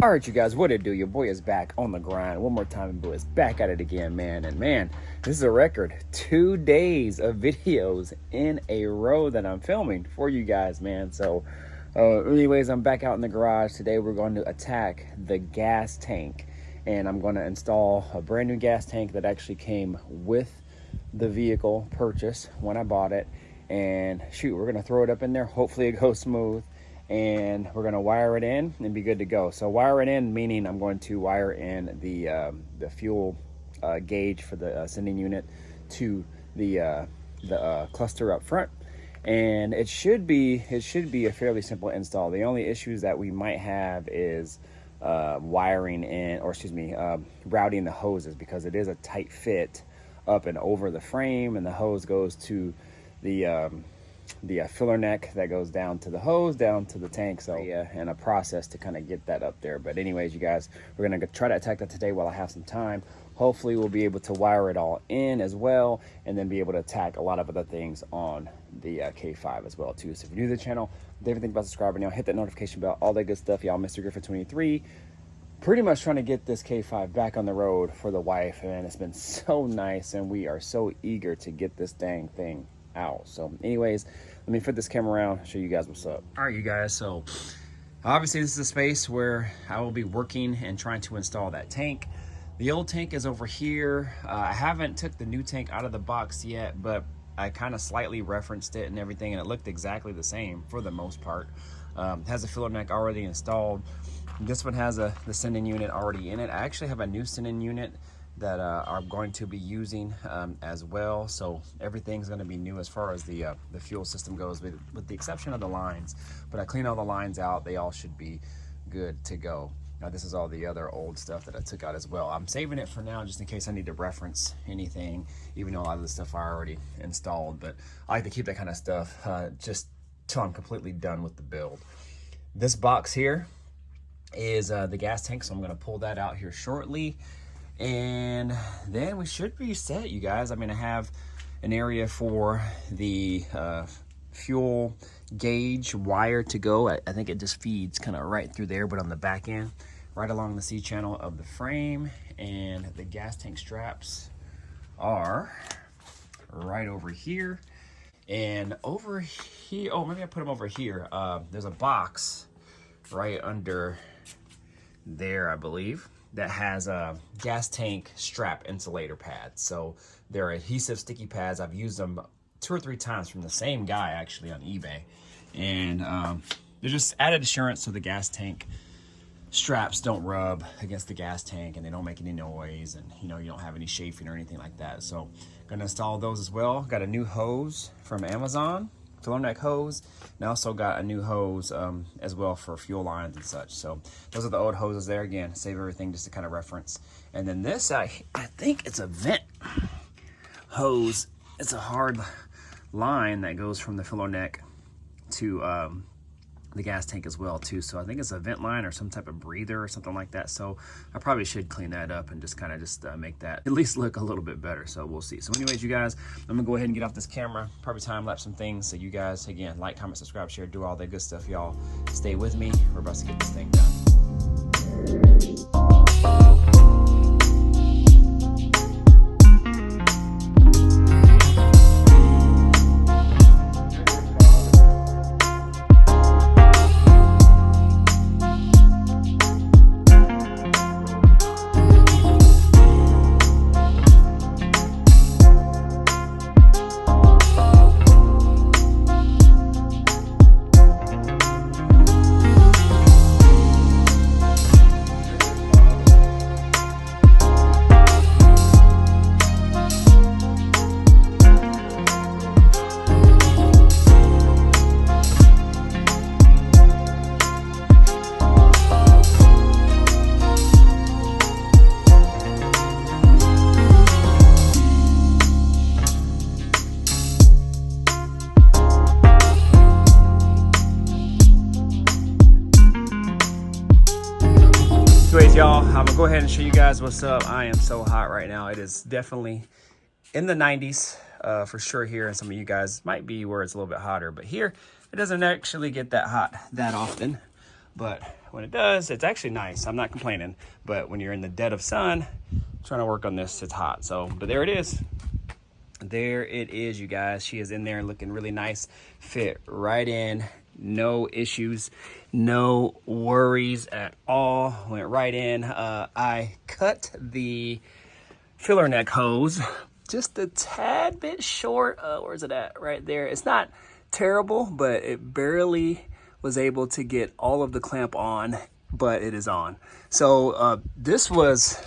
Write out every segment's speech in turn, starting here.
All right, you guys, what it do? Your boy is back on the grind. One more time, boy is back at it again, man. And man, this is a record. 2 days of videos in a row that I'm filming for you guys, man. So, anyways, I'm back out in the garage. Today, we're going to attack the gas tank. And I'm going to install a brand new gas tank that actually came with the vehicle purchase when I bought it. And shoot, we're going to throw it up in there. Hopefully, it goes smooth. And we're going to wire it in and be good to go. So wire it in, meaning I'm going to wire in the fuel gauge for the sending unit to the cluster up front, and it should be a fairly simple install. The only issues that we might have is wiring in, or excuse me, routing the hoses, because it is a tight fit up and over the frame, and the hose goes to the filler neck that goes down to the hose, down to the tank. So yeah, and a process to kind of get that up there. But anyways, you guys, we're gonna try to attack that today while I have some time. Hopefully we'll be able to wire it all in as well, and then be able to attack a lot of other things on the K5 as well too. So if you're new to the channel, don't think about subscribing now, hit that notification bell, all that good stuff, y'all. Mr. Griffin 23, pretty much trying to get this K5 back on the road for the wife, and it's been so nice, and we are so eager to get this dang thing out. So anyways, let me flip this camera around, show you guys what's up. All right, you guys, so obviously this is a space where I will be working and trying to install that tank. The old tank is over here. I haven't took the new tank out of the box yet, but I kind of slightly referenced it and everything, and it looked exactly the same for the most part. Has a filler neck already installed. This one has the sending unit already in it. I actually have a new sending unit that I'm going to be using as well. So everything's going to be new as far as the fuel system goes, with the exception of the lines. But I cleaned all the lines out. They all should be good to go. Now this is all the other old stuff that I took out as well. I'm saving it for now just in case I need to reference anything, even though a lot of the stuff I already installed. But I like to keep that kind of stuff just till I'm completely done with the build. This box here is the gas tank, so I'm going to pull that out here shortly. And then we should be set, you guys. I mean, I have an area for the fuel gauge wire to go. I think it just feeds kind of right through there, but on the back end, right along the C channel of the frame. And the gas tank straps are right over here. And over here, oh, maybe I put them over here. There's a box right under there, I believe, that has a gas tank strap insulator pads. So they're adhesive sticky pads. I've used them 2 or 3 times from the same guy actually on eBay. And they're just added assurance so the gas tank straps don't rub against the gas tank and they don't make any noise, and you know, you don't have any chafing or anything like that. So I'm gonna install those as well. Got a new hose from Amazon, filler neck hose, and I also got a new hose as well for fuel lines and such. So those are the old hoses there. Again, save everything just to kind of reference. And then this, I think it's a vent hose. It's a hard line that goes from the filler neck to the gas tank as well too. So I think it's a vent line or some type of breather or something like that. So I probably should clean that up and just kind of make that at least look a little bit better. So we'll see. So anyways, you guys, I'm gonna go ahead and get off this camera, probably time lapse some things. So you guys, again, like, comment, subscribe, share, do all that good stuff, y'all. Stay with me. We're about to get this thing done. Anyways, y'all, I'm gonna go ahead and show you guys what's up. I am so hot right now. It is definitely in the 90s for sure here, and some of you guys might be where it's a little bit hotter, but here it doesn't actually get that hot that often. but when it does, it's actually nice. I'm not complaining, but when you're in the dead of sun trying to work on this, it's hot. So, but there it is. There it is, you guys. She is in there looking really nice, fit right in, no issues, no worries at all. Went right in. I cut the filler neck hose just a tad bit short. Where's it at? Right there. It's not terrible, but it barely was able to get all of the clamp on, but it is on. So this was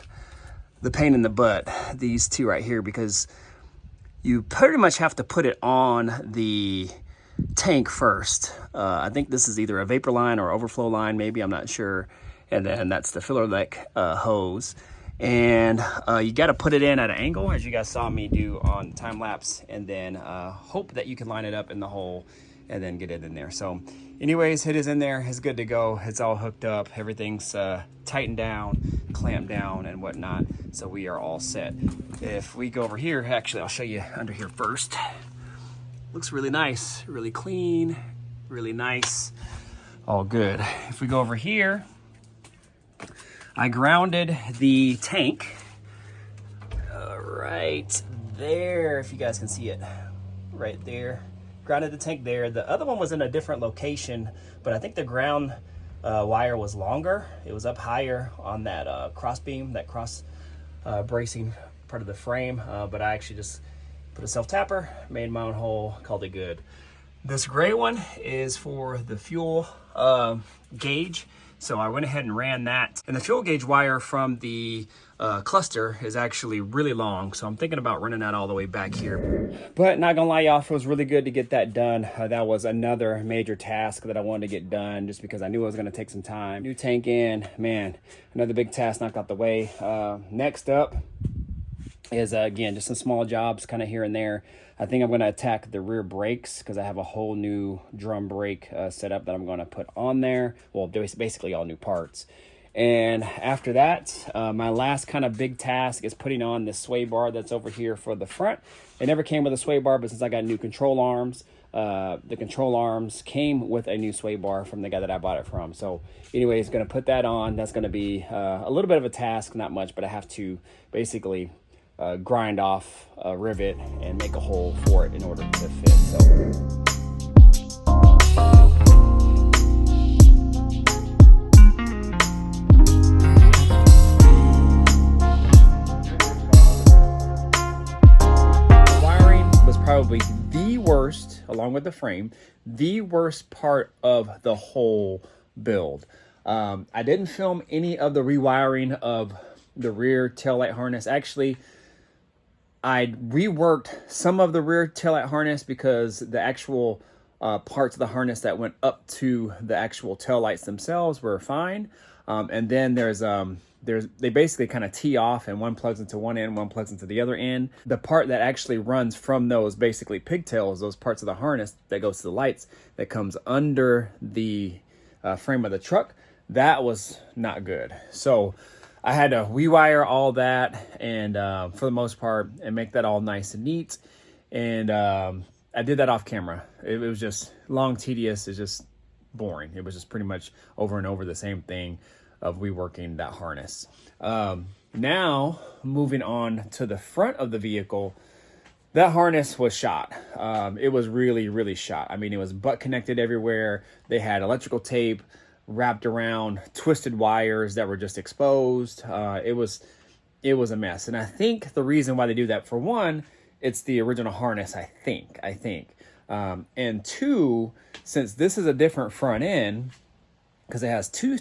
the pain in the butt, these two right here, because you pretty much have to put it on the tank first. I think this is either a vapor line or overflow line, maybe, I'm not sure. And then that's the filler neck hose. And you got to put it in at an angle, as you guys saw me do on time lapse, and then hope that you can line it up in the hole and then get it in there. So anyways, it is in there. It's good to go. It's all hooked up. Everything's tightened down, clamped down, and whatnot. So we are all set. If we go over here, actually, I'll show you under here first. Looks really nice, really clean, really nice. All good. If we go over here, I grounded the tank right there, if you guys can see it, right there. Grounded the tank there. The other one was in a different location, but I think the ground wire was longer. It was up higher on that cross beam, that cross bracing part of the frame, but I actually just put a self-tapper, made my own hole, called it good. This gray one is for the fuel gauge. So I went ahead and ran that. And the fuel gauge wire from the cluster is actually really long. So I'm thinking about running that all the way back here. But not gonna lie, y'all, it was really good to get that done. That was another major task that I wanted to get done just because I knew it was gonna take some time. New tank in, man, another big task knocked out the way. Next up is, again, just some small jobs kind of here and there. I think I'm going to attack the rear brakes because I have a whole new drum brake setup that I'm going to put on there. Well, basically all new parts. And after that, my last kind of big task is putting on this sway bar that's over here for the front. It never came with a sway bar, but since I got new control arms, the control arms came with a new sway bar from the guy that I bought it from. So anyways, going to put that on. That's going to be a little bit of a task, not much, but I have to basically grind off a rivet and make a hole for it in order to fit. So the wiring was probably the worst, along with the frame, the worst part of the whole build. I didn't film any of the rewiring of the rear taillight harness. Actually, I reworked some of the rear taillight harness because the actual parts of the harness that went up to the actual taillights themselves were fine. And then they basically kind of tee off, and one plugs into one end, one plugs into the other end. The part that actually runs from those basically pigtails, those parts of the harness that goes to the lights, that comes under the frame of the truck, that was not good. So I had to rewire all that, and for the most part, and make that all nice and neat. And I did that off camera. It was just long, tedious. It's just boring. It was just pretty much over and over the same thing of reworking that harness. Now, moving on to the front of the vehicle, that harness was shot. It was really, really shot. I mean, it was butt connected everywhere. They had electrical tape wrapped around twisted wires that were just exposed. It was a mess. And I think the reason why they do that, for one, it's the original harness, I think. And two, since this is a different front end, because it has two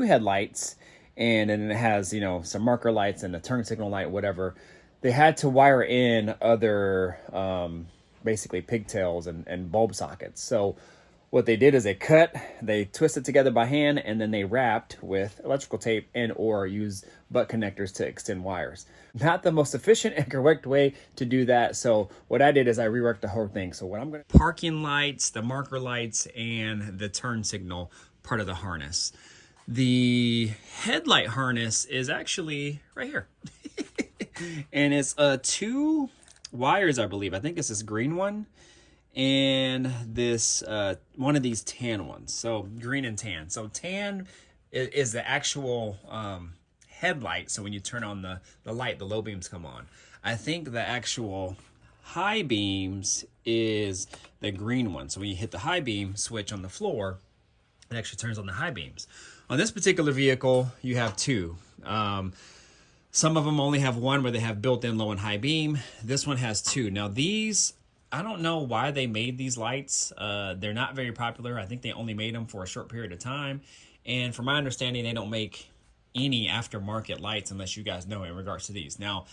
headlights, and then it has, some marker lights and a turn signal light, whatever, they had to wire in other basically pigtails and bulb sockets. So what they did is they twisted together by hand, and then they wrapped with electrical tape and or use butt connectors to extend wires. Not the most efficient and correct way to do that. So what I did is I reworked the whole thing. So what I'm going to parking lights, the marker lights, and the turn signal part of the harness. The headlight harness is actually right here. And it's two wires, I believe. I think this is green one. and this one of these tan ones. So green and tan. So tan is the actual headlight. So when you turn on the light, the low beams come on. I think the actual high beams is the green one. So when you hit the high beam switch on the floor, it actually turns on the high beams. On this particular vehicle, you have two. Some of them only have one where they have built-in low and high beam. This one has two. Now these, I don't know why they made these lights. They're not very popular. I think they only made them for a short period of time. And from my understanding, they don't make any aftermarket lights unless you guys know in regards to these. Now,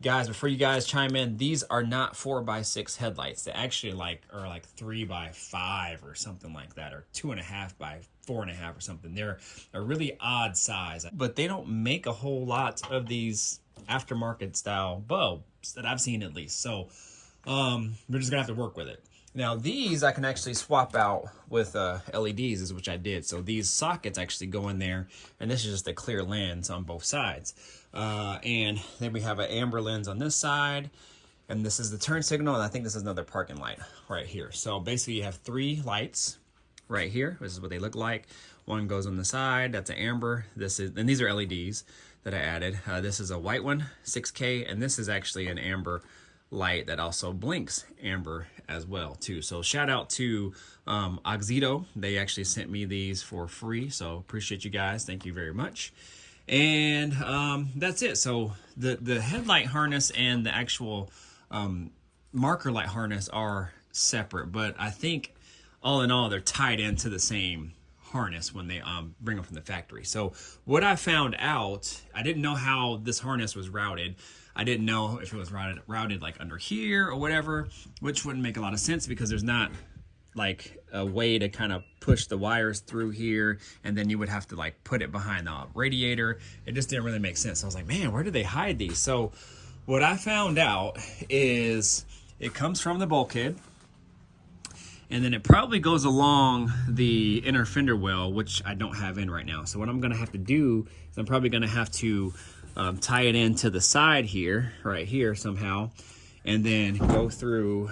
guys, before you guys chime in, these are not 4x6 headlights. They actually are like 3x5 or something like that, or 2.5 by 4.5 or something. They're a really odd size, but they don't make a whole lot of these aftermarket style bulbs that I've seen, at least. So we're just gonna have to work with it. Now these I can actually swap out with LEDs, which I did. So these sockets actually go in there, and this is just a clear lens on both sides. And then we have an amber lens on this side, and this is the turn signal, and I think this is another parking light right here. So basically you have three lights right here. This is what they look like. One goes on the side, that's an amber. And these are LEDs that I added. This is a white one, 6K, and this is actually an amber light that also blinks amber as well too. So shout out to Oxito. They actually sent me these for free, so appreciate you guys. Thank you very much. And that's it. So the headlight harness and the actual marker light harness are separate, but I think all in all they're tied into the same harness when they bring them from the factory. So what I found out, I didn't know how this harness was routed. I didn't know if it was routed like under here or whatever, which wouldn't make a lot of sense because there's not like a way to kind of push the wires through here, and then you would have to like put it behind the radiator. It just didn't really make sense. I was like, man, where did they hide these? So what I found out is it comes from the bulkhead, and then it probably goes along the inner fender well, which I don't have in right now. So what I'm gonna have to do is I'm probably gonna have to tie it into the side here, right here somehow, and then go through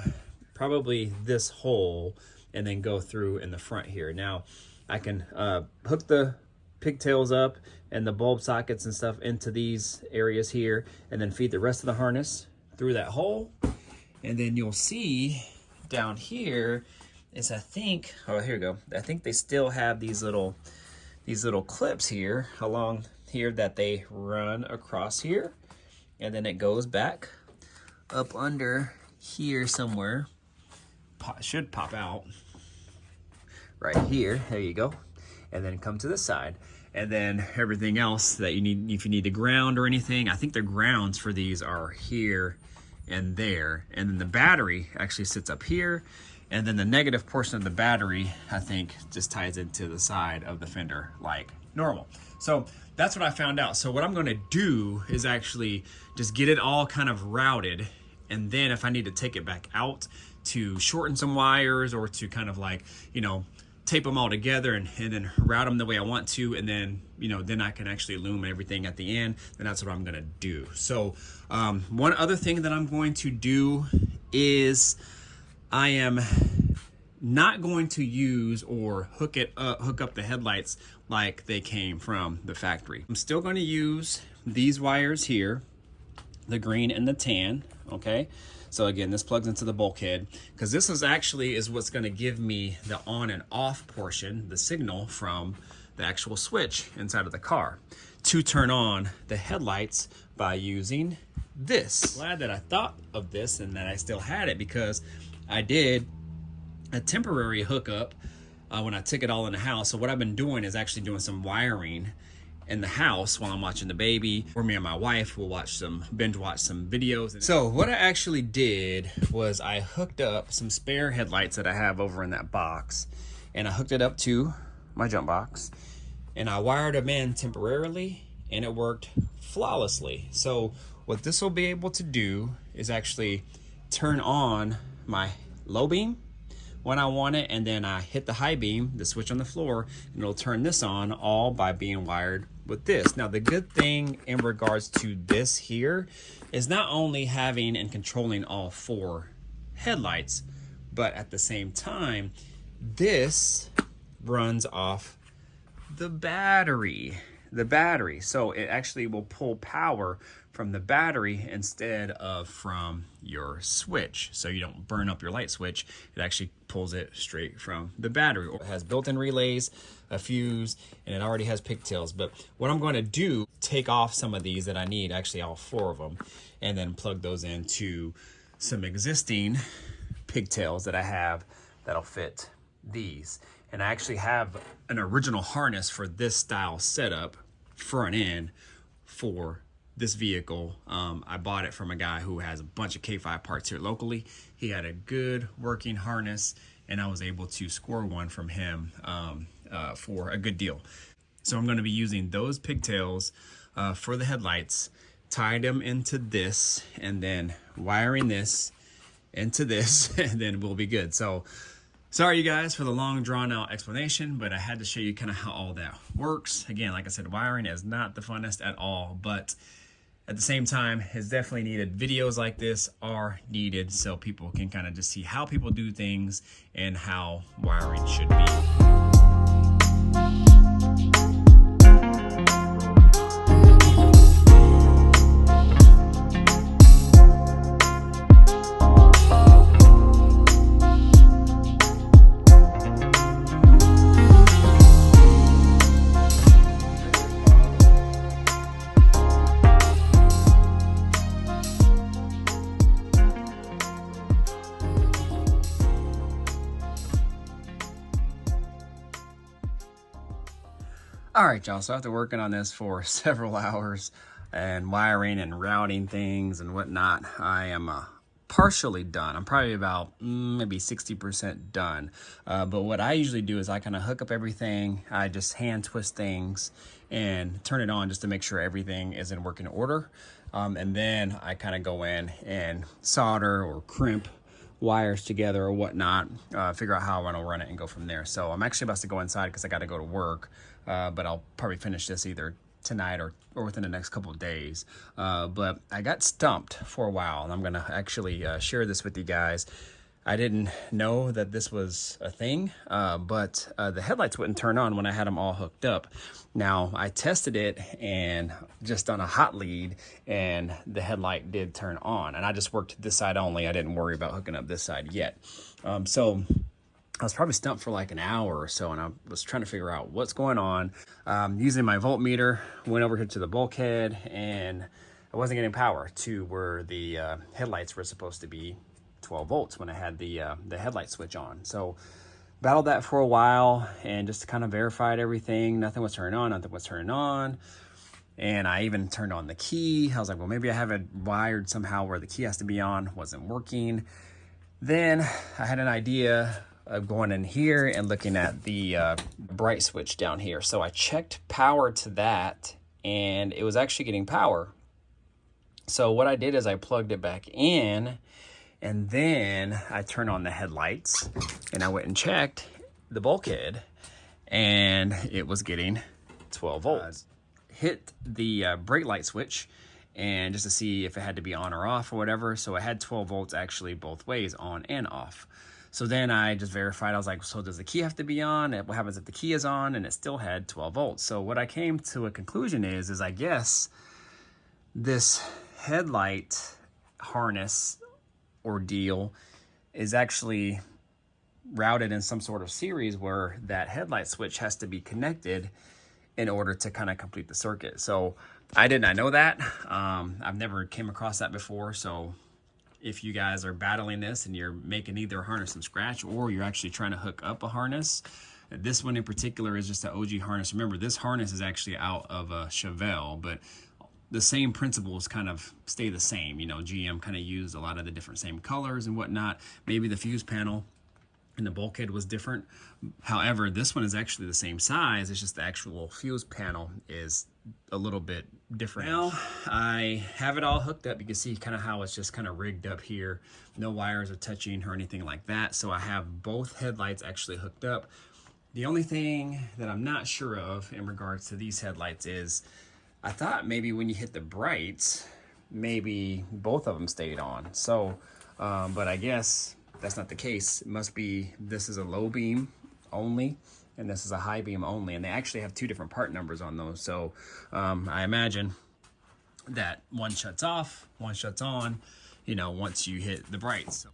probably this hole and then go through in the front here. Now I can hook the pigtails up and the bulb sockets and stuff into these areas here, and then feed the rest of the harness through that hole. And then you'll see down here is, I think, oh, here we go. I think they still have these little clips here along here that they run across here, and then it goes back up under here somewhere. Should pop out right here. There you go. And then come to this side, and then everything else that you need, if you need to ground or anything. I think the grounds for these are here and there, and then the battery actually sits up here, and then the negative portion of the battery, I think, just ties into the side of the fender like normal. So that's what I found out. So what I'm gonna do is actually just get it all kind of routed, and then if I need to take it back out to shorten some wires or to kind of like, you know, tape them all together and then route them the way I want to, and then, you know, then I can actually illumine everything at the end, then that's what I'm gonna do. So one other thing that I'm going to do is I am not going to use or hook up the headlights like they came from the factory. I'm still going to use these wires here, the green and the tan, okay? So again, this plugs into the bulkhead, because this is what's going to give me the on and off portion, the signal from the actual switch inside of the car to turn on the headlights by using this. Glad that I thought of this and that I still had it, because I did a temporary hookup when I took it all in the house. So what I've been doing is actually doing some wiring in the house while I'm watching the baby, or me and my wife will binge watch some videos. So what I actually did was I hooked up some spare headlights that I have over in that box, and I hooked it up to my jump box, and I wired them in temporarily, and it worked flawlessly. So what this will be able to do is actually turn on my low beam when I want it, and then I hit the high beam, the switch on the floor, and it'll turn this on, all by being wired with this. Now the good thing in regards to this here is not only having and controlling all four headlights, But at the same time, this runs off the battery. So it actually will pull power from the battery instead of from your switch. So you don't burn up your light switch. It actually pulls it straight from the battery. It has built-in relays, a fuse, and it already has pigtails. But what I'm going to do, take off some of these that I need, actually all 4 of them, and then plug those into some existing pigtails that I have that'll fit these. And I actually have an original harness for this style setup, front end, for this vehicle. I bought it from a guy who has a bunch of K5 parts here locally. He had a good working harness, and I was able to score one from him for a good deal. So I'm going to be using those pigtails for the headlights, tied them into this, and then wiring this into this, and then we'll be good. So sorry you guys for the long drawn out explanation, but I had to show you kind of how all that works. Again, like I said, wiring is not the funnest at all, but at the same time, it's definitely needed. Videos like this are needed so people can kind of just see how people do things and how wiring should be. All right, y'all, so after working on this for several hours and wiring and routing things and whatnot, I am partially done. I'm probably about maybe 60% done. But what I usually do is I kind of hook up everything. I just hand twist things and turn it on just to make sure everything is in working order. And then I kind of go in and solder or crimp wires together or whatnot, figure out how I want to run it and go from there. So I'm actually about to go inside because I got to go to work, but I'll probably finish this either tonight or within the next couple of days. But I got stumped for a while, and I'm going to actually share this with you guys. I didn't know that this was a thing, but the headlights wouldn't turn on when I had them all hooked up. Now, I tested it and just on a hot lead, and the headlight did turn on. And I just worked this side only. I didn't worry about hooking up this side yet. So I was probably stumped for like an hour or so, and I was trying to figure out what's going on. Using my voltmeter, went over here to the bulkhead, and I wasn't getting power to where the headlights were supposed to be 12 volts when I had the headlight switch on. So battled that for a while and just kind of verified everything. Nothing was turning on. And I even turned on the key. I was like, well, maybe I have it wired somehow where the key has to be on. Wasn't working. Then I had an idea of going in here and looking at the bright switch down here. So I checked power to that, and it was actually getting power. So what I did is I plugged it back in, and then I turned on the headlights, and I went and checked the bulkhead, and it was getting 12 volts. Hit the brake light switch, and just to see if it had to be on or off or whatever. So I had 12 volts actually both ways, on and off. So then I just verified. I was like, so does the key have to be on? What happens if the key is on? And it still had 12 volts. So what I came to a conclusion is I guess this headlight harness ordeal is actually routed in some sort of series where that headlight switch has to be connected in order to kind of complete the circuit. So I did not know that. I've never came across that before. So if you guys are battling this and you're making either a harness from scratch or you're actually trying to hook up a harness, this one in particular is just an OG harness. Remember, this harness is actually out of a Chevelle, but the same principles kind of stay the same. You know, GM kind of used a lot of the different same colors and whatnot. Maybe the fuse panel and the bulkhead was different. However, this one is actually the same size. It's just the actual fuse panel is a little bit different. Now I have it all hooked up. You can see kind of how it's just kind of rigged up here. No wires are touching or anything like that. So I have both headlights actually hooked up. The only thing that I'm not sure of in regards to these headlights is I thought maybe when you hit the brights, maybe both of them stayed on. So, but I guess that's not the case. It must be, this is a low beam only, and this is a high beam only, and they actually have two different part numbers on those. So I imagine that one shuts off, one shuts on, you know, once you hit the brights. So.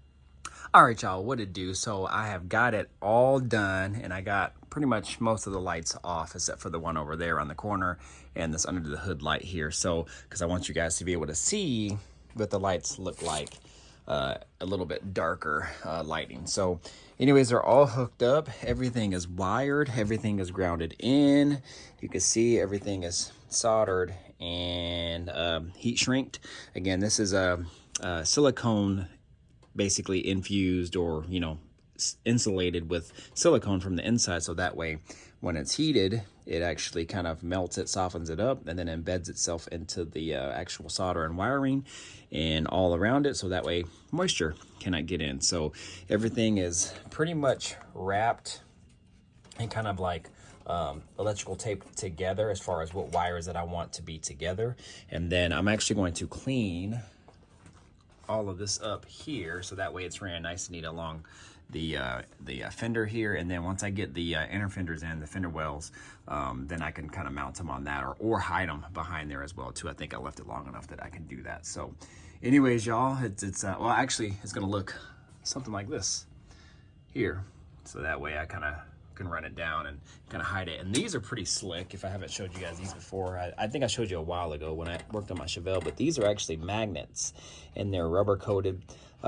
All right, y'all, what it do? So I have got it all done, and I got pretty much most of the lights off except for the one over there on the corner and this under the hood light here. So, because I want you guys to be able to see what the lights look like, a little bit darker lighting. So anyways, they're all hooked up. Everything is wired. Everything is grounded in. You can see everything is soldered and heat shrinked. Again, this is a silicone basically infused, or you know, insulated with silicone from the inside, so that way when it's heated it actually kind of melts it, softens it up, and then embeds itself into the actual solder and wiring and all around it, so that way moisture cannot get in. So everything is pretty much wrapped and kind of like electrical tape together as far as what wires that I want to be together. And then I'm actually going to clean all of this up here, so that way it's ran nice and neat along the fender here. And then once I get the inner fenders in, the fender wells, then I can kind of mount them on that, or hide them behind there as well too. I think I left it long enough that I can do that. So anyways, y'all, it's well, actually it's gonna look something like this here, so that way I kind of can run it down and kind of hide it. And these are pretty slick. If I haven't showed you guys these before, I think I showed you a while ago when I worked on my Chevelle, but these are actually magnets, and they're rubber coated,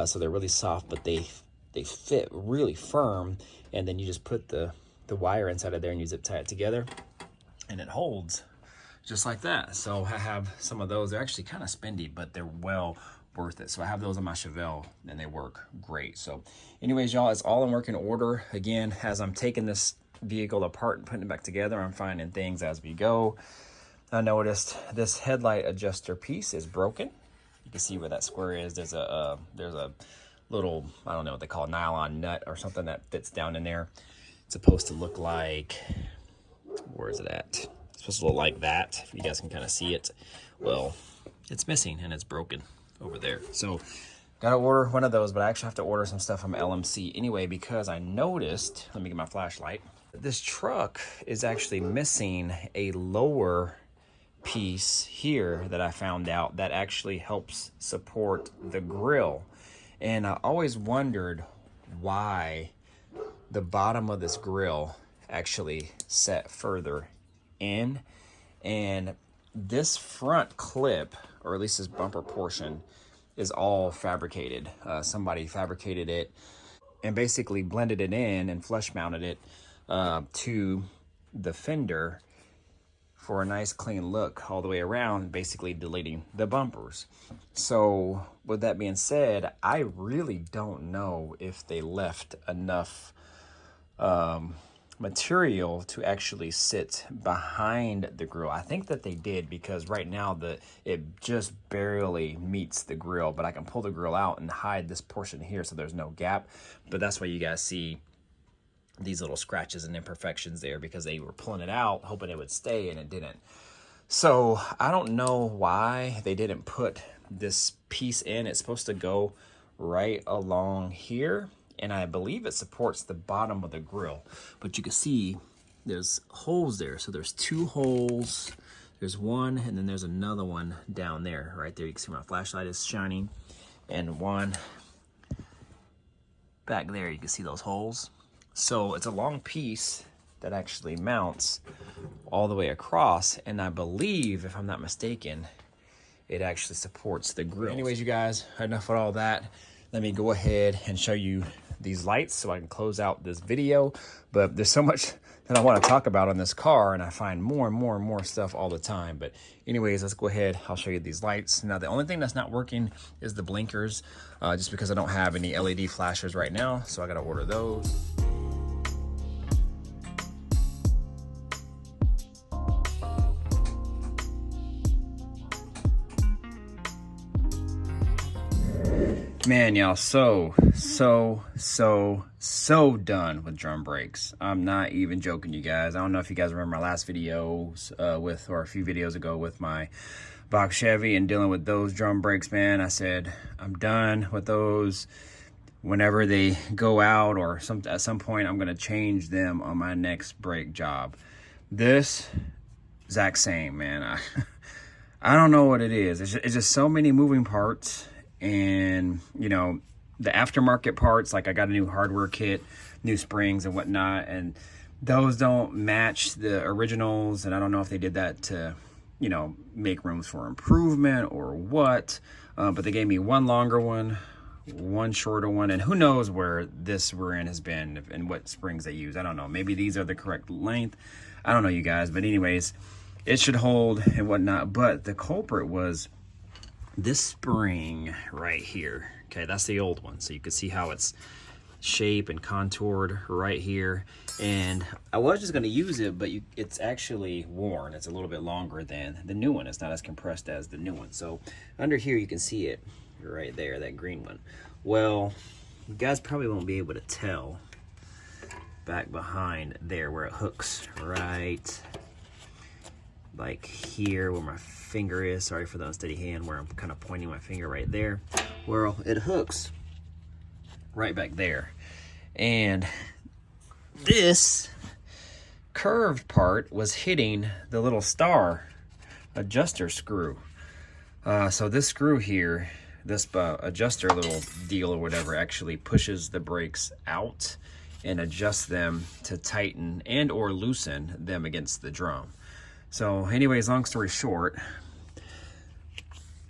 so they're really soft, but they fit really firm. And then you just put the wire inside of there and you zip tie it together, and it holds just like that. So I have some of those. They're actually kind of spendy, but they're well worth it. So I have those on my Chevelle and they work great. So anyways, y'all, it's all in working order. Again, as I'm taking this vehicle apart and putting it back together, I'm finding things as we go. I noticed this headlight adjuster piece is broken. You can see where that square is. There's a little, I don't know what they call it, nylon nut or something that fits down in there. It's supposed to look like, where is it at? It's supposed to look like that, if you guys can kind of see it. Well, it's missing and it's broken over there. So gotta order one of those, but I actually have to order some stuff from LMC anyway, because I noticed, let me get my flashlight, this truck is actually missing a lower piece here that I found out that actually helps support the grill. And I always wondered why the bottom of this grill actually set further in. And this front clip, or at least this bumper portion, is all fabricated. Somebody fabricated it and basically blended it in and flush mounted it to the fender for a nice clean look all the way around, basically deleting the bumpers. So with that being said, I really don't know if they left enough material to actually sit behind the grill. I think that they did, because right now it just barely meets the grill, but I can pull the grill out and hide this portion here so there's no gap. But that's why you guys see these little scratches and imperfections there, because they were pulling it out hoping it would stay and it didn't. So I don't know why they didn't put this piece in. It's supposed to go right along here, and I believe it supports the bottom of the grill. But you can see there's holes there. So there's two holes. There's one, and then there's another one down there. Right there, you can see my flashlight is shining. And one back there, you can see those holes. So it's a long piece that actually mounts all the way across. And I believe, if I'm not mistaken, it actually supports the grill. Anyways, you guys, enough with all that. Let me go ahead and show you these lights so I can close out this video. But there's so much that I want to talk about on this car, and I find more and more and more stuff all the time. But anyways, let's go ahead. I'll show you these lights. Now, the only thing that's not working is the blinkers, just because I don't have any LED flashers right now. So I got to order those. Man, y'all, so done with drum brakes. I'm not even joking, you guys. I don't know if you guys remember my last videos or a few videos ago with my box Chevy and dealing with those drum brakes, man. I said, I'm done with those. whenever they go out, or at some point I'm gonna change them on my next brake job. This exact same, man. I don't know what it is. It's just so many moving parts, and you know, the aftermarket parts, like I got a new hardware kit, new springs and whatnot, and those don't match the originals, and I don't know if they did that to, you know, make rooms for improvement or what, but they gave me one longer one, one shorter one, and who knows where this rear end has been and what springs they use. I don't know. Maybe these are the correct length. I don't know, you guys, but anyways, it should hold and whatnot. But the culprit was this spring right here. Okay, that's the old one, so you can see how it's shape and contoured right here. And I was just going to use it, but it's actually worn. It's a little bit longer than the new one. It's not as compressed as the new one. So under here you can see it right there, that green one. Well, you guys probably won't be able to tell back behind there where it hooks, right like here where my finger is. Sorry for the unsteady hand, where I'm kind of pointing my finger right there. Well, it hooks right back there. And this curved part was hitting the little star adjuster screw. So this screw here, this adjuster little deal or whatever, actually pushes the brakes out and adjusts them to tighten and or loosen them against the drum. So anyways, long story short,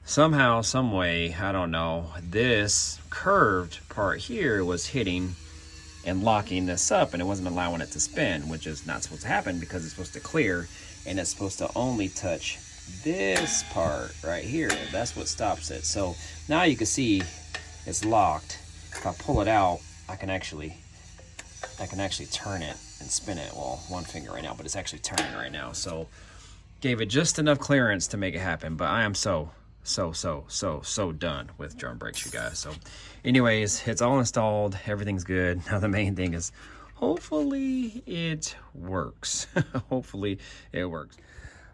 somehow, some way, I don't know, this curved part here was hitting and locking this up, and it wasn't allowing it to spin, which is not supposed to happen because it's supposed to clear, and it's supposed to only touch this part right here. That's what stops it. So now you can see it's locked. If I pull it out, I can actually turn it and spin it. Well, one finger right now, but it's actually turning right now. So gave it just enough clearance to make it happen. But I am so done with drum brakes, you guys. So anyways, it's all installed, everything's good. Now the main thing is hopefully it works. Hopefully it works.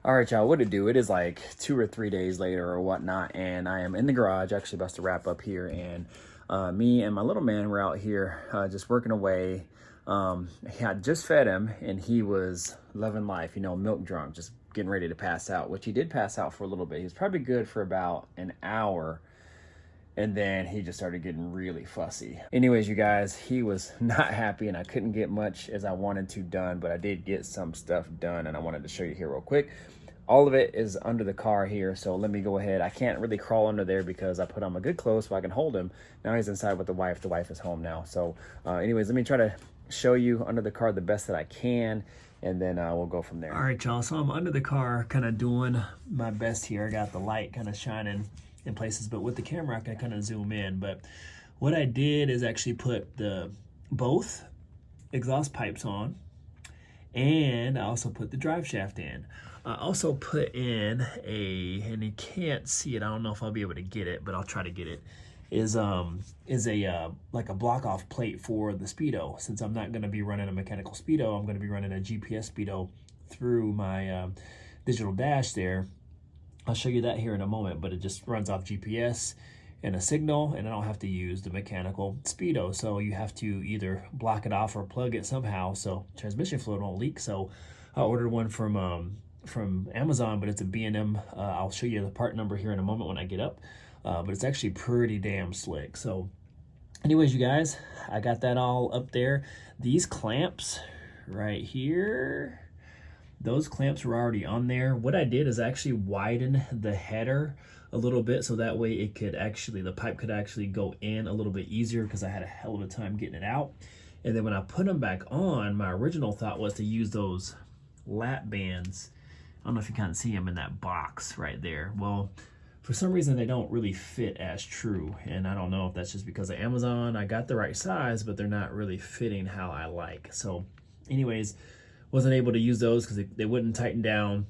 All right, y'all, what to do? It is like 2 or 3 days later or whatnot, and I am in the garage, actually about to wrap up here, and me and my little man were out here just working away. I had just fed him, and he was loving life, you know, milk drunk, just getting ready to pass out, which he did pass out for a little bit. He was probably good for about an hour, and then he just started getting really fussy. Anyways, you guys, he was not happy, and I couldn't get much as I wanted to done, but I did get some stuff done, and I wanted to show you here real quick. All of it is under the car here, so let me go ahead. I can't really crawl under there because I put on my good clothes so I can hold him. Now he's inside with the wife. The wife is home now. So anyways, let me try to show you under the car the best that I can, and then we'll go from there. All right, y'all, so I'm under the car kind of doing my best here. I got the light kind of shining in places, but with the camera I can kind of zoom in. But what I did is actually put both exhaust pipes on, and I also put the drive shaft in. I also put in and you can't see it, I don't know if I'll be able to get it, but I'll try to get it, is a like a block off plate for the speedo. Since I'm not going to be running a mechanical speedo, I'm going to be running a GPS speedo through my digital dash there. I'll show you that here in a moment, but it just runs off GPS and a signal, and I don't have to use the mechanical speedo. So you have to either block it off or plug it somehow so transmission fluid won't leak. So I ordered one from Amazon, but it's a B&M. I'll show you the part number here in a moment when I get up, but it's actually pretty damn slick. So anyways, you guys, I got that all up there. These clamps right here, those clamps were already on there. What I did is actually widen the header a little bit so that way it could actually, the pipe could actually go in a little bit easier because I had a hell of a time getting it out. And then when I put them back on, my original thought was to use those lap bands. I don't know if you kind of see them in that box right there. Well, for some reason they don't really fit as true, and I don't know if that's just because of Amazon. I got the right size, but they're not really fitting how I like. So anyways, wasn't able to use those because they wouldn't tighten down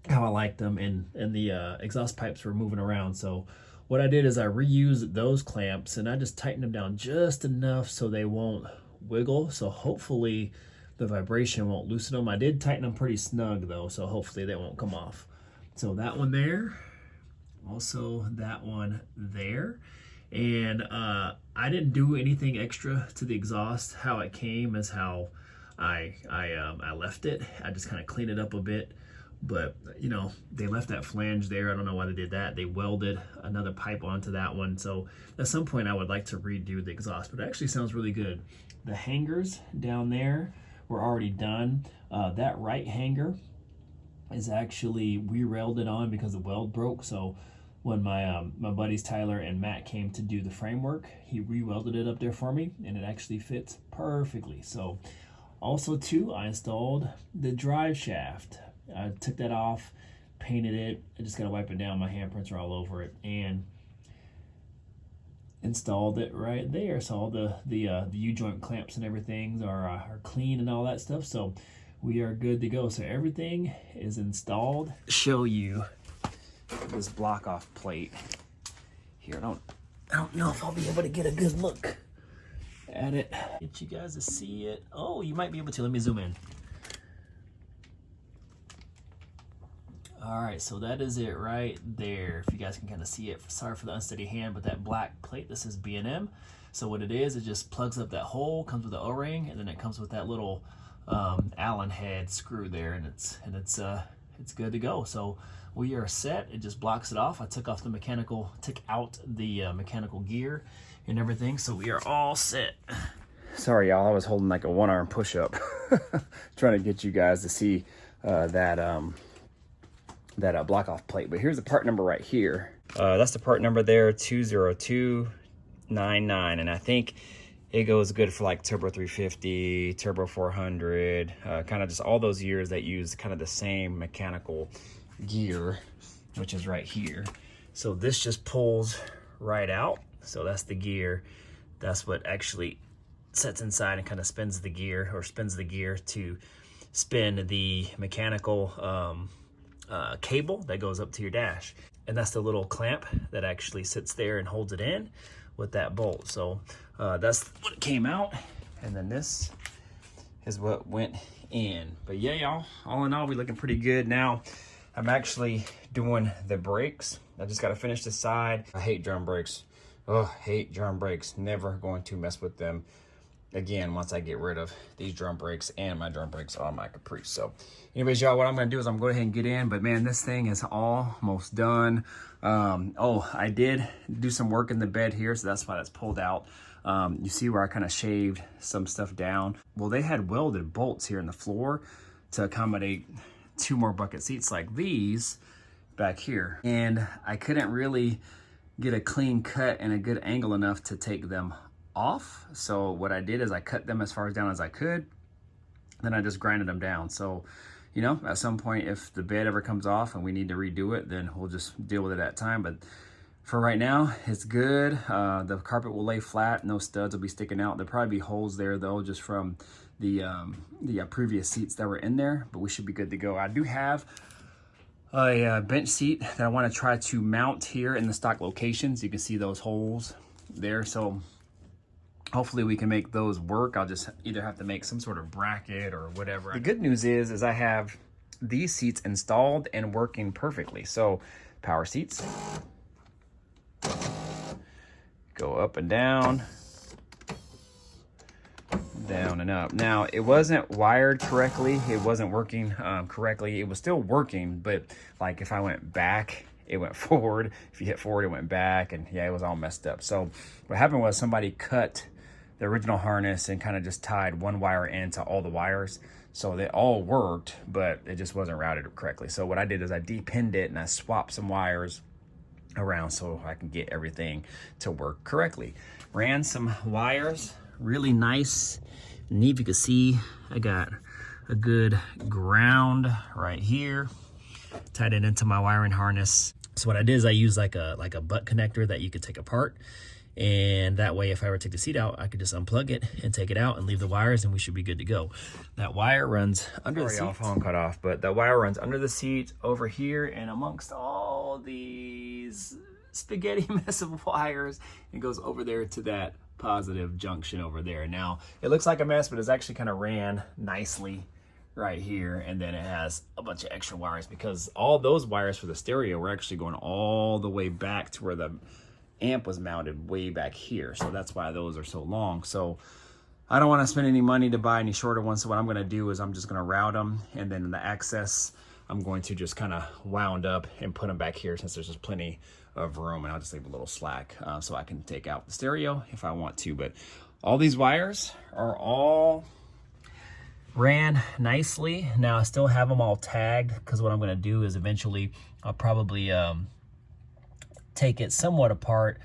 how I liked them, and the exhaust pipes were moving around. So what I did is I reused those clamps, and I just tightened them down just enough so they won't wiggle. So hopefully the vibration won't loosen them. I did tighten them pretty snug though, so hopefully they won't come off. So that one there, also that one there. And I didn't do anything extra to the exhaust. How it came is how I left it. I just kind of cleaned it up a bit. But, you know, they left that flange there. I don't know why they did that. They welded another pipe onto that one. So at some point I would like to redo the exhaust, but it actually sounds really good. The hangers down there were already done. That right hanger is actually, we railed it on because the weld broke. So when my buddies Tyler and Matt came to do the framework, he re-welded it up there for me, and it actually fits perfectly. So also too, I installed the drive shaft. I took that off, painted it. I just gotta wipe it down. My handprints are all over it, and installed it right there. So all the U-joint clamps and everything are clean and all that stuff. So we are good to go. So everything is installed. Show you this block off plate here. I don't know if I'll be able to get a good look at it. Get you guys to see it. Oh, you might be able to. Let me zoom in. All right, so that is it right there. If you guys can kind of see it. Sorry for the unsteady hand, but that black plate, this is B&M. So what it is, it just plugs up that hole, comes with the O-ring, and then it comes with that little Allen head screw there, and it's good to go. So we are set. It just blocks it off. I took out the mechanical gear and everything, so we are all set. Sorry, y'all. I was holding like a one-arm push-up, trying to get you guys to see that block off plate. But here's the part number right here. That's the part number there, 20299, and I think it goes good for like turbo 350, turbo 400, kind of just all those years that use kind of the same mechanical gear, which is right here. So this just pulls right out. So that's the gear. That's what actually sets inside and kind of spins the gear to spin the mechanical cable that goes up to your dash. And that's the little clamp that actually sits there and holds it in with that bolt. So that's what came out, and then this is what went in. But yeah, y'all, all in all, we're looking pretty good. Now I'm actually doing the brakes. I just got to finish the side. I hate drum brakes. Oh, hate drum brakes. Never going to mess with them again once I get rid of these drum brakes and my drum brakes on my Caprice. So anyways, y'all, what I'm gonna do is I'm gonna go ahead and get in. But man, this thing is almost done. Oh, I did do some work in the bed here, so that's why that's pulled out. You see where I kind of shaved some stuff down. Well, they had welded bolts here in the floor to accommodate 2 more bucket seats like these back here, and I couldn't really get a clean cut and a good angle enough to take them off. So what I did is I cut them as far as down as I could, then I just grinded them down. So, you know, at some point, if the bed ever comes off and we need to redo it, then we'll just deal with it at that time. But for right now, it's good. The carpet will lay flat. No studs will be sticking out. There'll probably be holes there though, just from the previous seats that were in there, but we should be good to go. I do have a bench seat that I want to try to mount here in the stock locations. You can see those holes there. So hopefully we can make those work. I'll just either have to make some sort of bracket or whatever. The good news is I have these seats installed and working perfectly. So power seats go up and down, down and up. Now it wasn't wired correctly. It wasn't working correctly. It was still working, but like if I went back, it went forward. If you hit forward, it went back, and yeah, it was all messed up. So what happened was somebody cut the original harness and kind of just tied one wire into all the wires. So they all worked, but it just wasn't routed correctly. So what I did is I depinned it and I swapped some wires around so I can get everything to work correctly. Ran some wires, really nice, neat. You can see I got a good ground right here, tied it into my wiring harness. So what I did is I used like a butt connector that you could take apart, and that way if I ever take the seat out, I could just unplug it and take it out and leave the wires, and we should be good to go. That wire runs under the seat. Sorry, phone cut off, but that wire runs under the seat over here, and amongst all these spaghetti mess of wires, it goes over there to that positive junction over there. Now it looks like a mess, but it's actually kind of ran nicely right here, and then it has a bunch of extra wires because all those wires for the stereo were actually going all the way back to where the amp was mounted way back here. So that's why those are so long. So I don't want to spend any money to buy any shorter ones. So what I'm going to do is I'm just going to route them, and then the access I'm going to just kind of wound up and put them back here since there's just plenty of room, and I'll just leave a little slack so I can take out the stereo if I want to. But all these wires are all ran nicely. Now I still have them all tagged, because what I'm going to do is eventually I'll probably take it somewhat apart,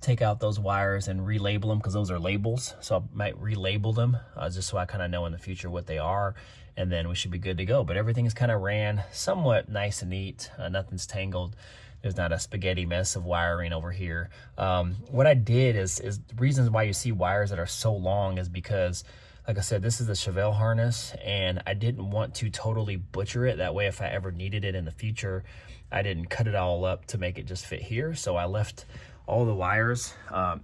take out those wires and relabel them, because those are labels. So I might relabel them just so I kind of know in the future what they are, and then we should be good to go. But everything is kind of ran somewhat nice and neat. Nothing's tangled. There's not a spaghetti mess of wiring over here. What I did is the reasons why you see wires that are so long is because, like I said, this is the Chevelle harness, and I didn't want to totally butcher it. That way, if I ever needed it in the future, I didn't cut it all up to make it just fit here. So I left all the wires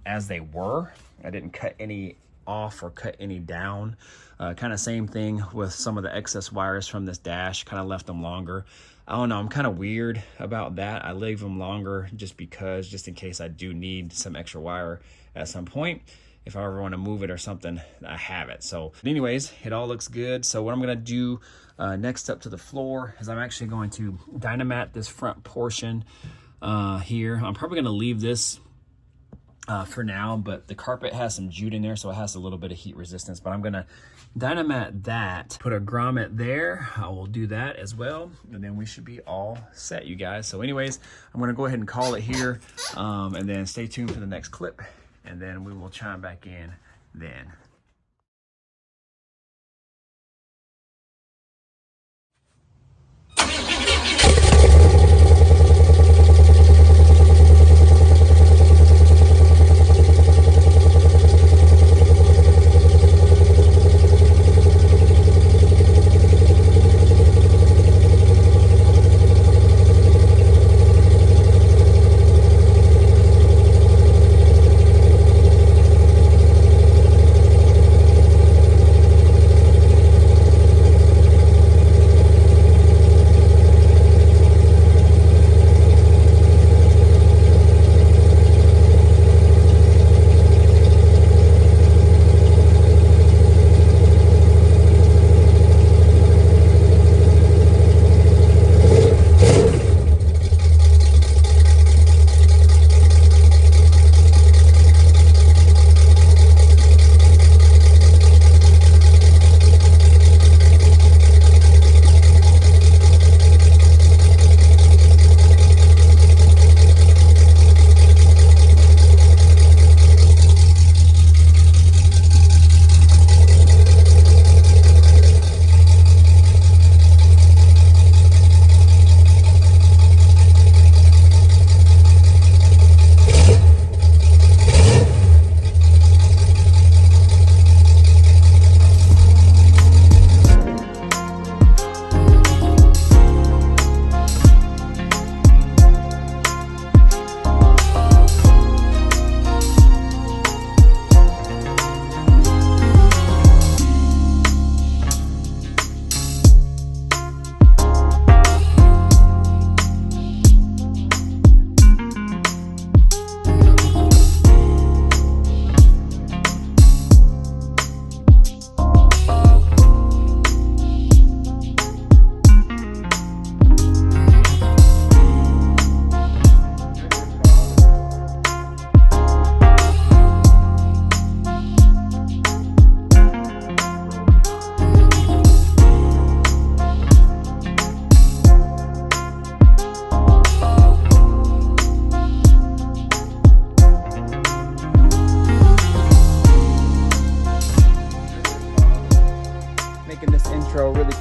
as they were. I didn't cut any off or cut any down. Kind of same thing with some of the excess wires from this dash, kind of left them longer. I don't know, I'm kind of weird about that. I leave them longer just in case I do need some extra wire at some point. If I ever want to move it or something, I have it. So anyways, it all looks good. So what I'm going to do next up to the floor is I'm actually going to dynamat this front portion here. I'm probably going to leave this for now, but the carpet has some jute in there, so it has a little bit of heat resistance. But I'm going to dynamat that, put a grommet there. I will do that as well, and then we should be all set, you guys. So anyways, I'm going to go ahead and call it here, and then stay tuned for the next clip, and then we will chime back in then.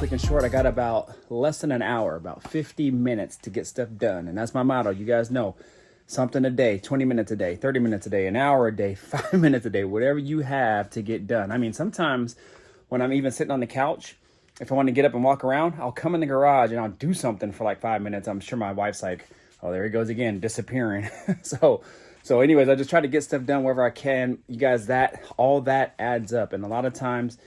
quick and short. I got about less than an hour, about 50 minutes to get stuff done. And that's my motto. You guys know, something a day, 20 minutes a day, 30 minutes a day, an hour a day, 5 minutes a day, whatever you have to get done. I mean, sometimes when I'm even sitting on the couch, if I want to get up and walk around, I'll come in the garage and I'll do something for like 5 minutes. I'm sure my wife's like, oh, there he goes again, disappearing. So anyways, I just try to get stuff done wherever I can. You guys, all that adds up. And a lot of times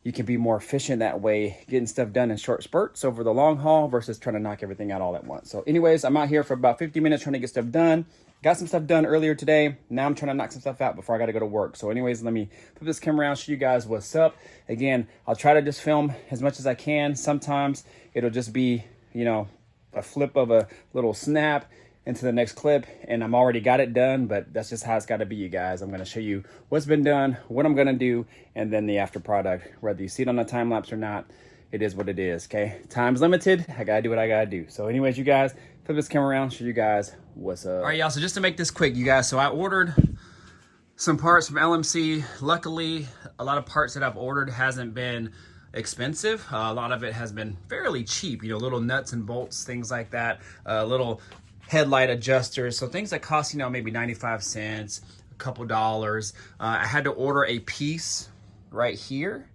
you can be more efficient that way, getting stuff done in short spurts over the long haul versus trying to knock everything out all at once. So anyways, I'm out here for about 50 minutes trying to get stuff done. Got some stuff done earlier today. Now I'm trying to knock some stuff out before I got to go to work. So anyways, let me put this camera around, show you guys what's up. Again, I'll try to just film as much as I can. Sometimes it'll just be, you know, a flip of a little snap into the next clip, and I'm already got it done, but that's just how it's got to be, you guys. I'm going to show you what's been done, what I'm going to do, and then the after product. Whether you see it on the time lapse or not, it is what it is, okay? Time's limited. I got to do what I got to do. So anyways, you guys, flip this camera around, show you guys what's up. All right, y'all, so just to make this quick, you guys, so I ordered some parts from LMC. Luckily, a lot of parts that I've ordered hasn't been expensive. A lot of it has been fairly cheap, you know, little nuts and bolts, things like that, little headlight adjusters, so things that cost, you know, maybe 95 cents, a couple dollars. I had to order a piece right here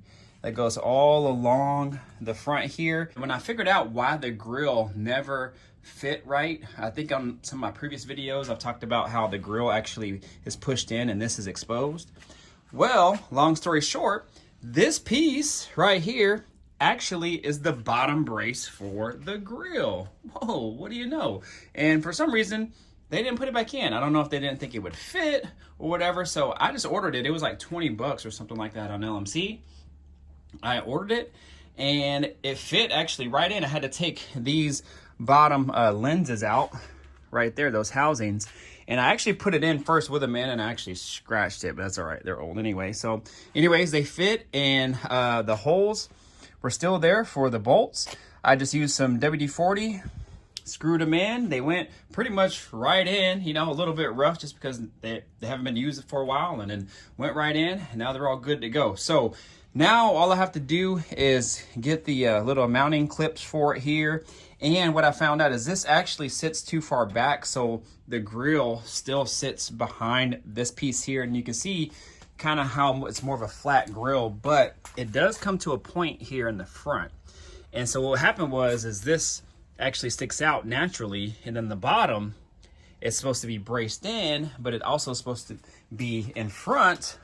that goes all along the front here. When I figured out why the grill never fit right, I think on some of my previous videos I've talked about how the grill actually is pushed in and this is exposed. Well, long story short, this piece right here actually is the bottom brace for the grill. Whoa, what do you know? And for some reason, they didn't put it back in. I don't know if they didn't think it would fit or whatever. So I just ordered it. It was like 20 bucks or something like that on LMC. I ordered it and it fit actually right in. I had to take these bottom lenses out right there, those housings. And I actually put it in first with them in, and I actually scratched it, but that's all right. They're old anyway. So anyways, they fit, and the holes were still there for the bolts. I just used some WD-40, screwed them in. They went pretty much right in, you know, a little bit rough just because they haven't been used for a while, and then went right in, and now they're all good to go. So now all I have to do is get the little mounting clips for it here. And what I found out is this actually sits too far back, so the grill still sits behind this piece here, and you can see kind of how it's more of a flat grill, but it does come to a point here in the front. And so what happened is this actually sticks out naturally, and then the bottom is supposed to be braced in, but it also is supposed to be in front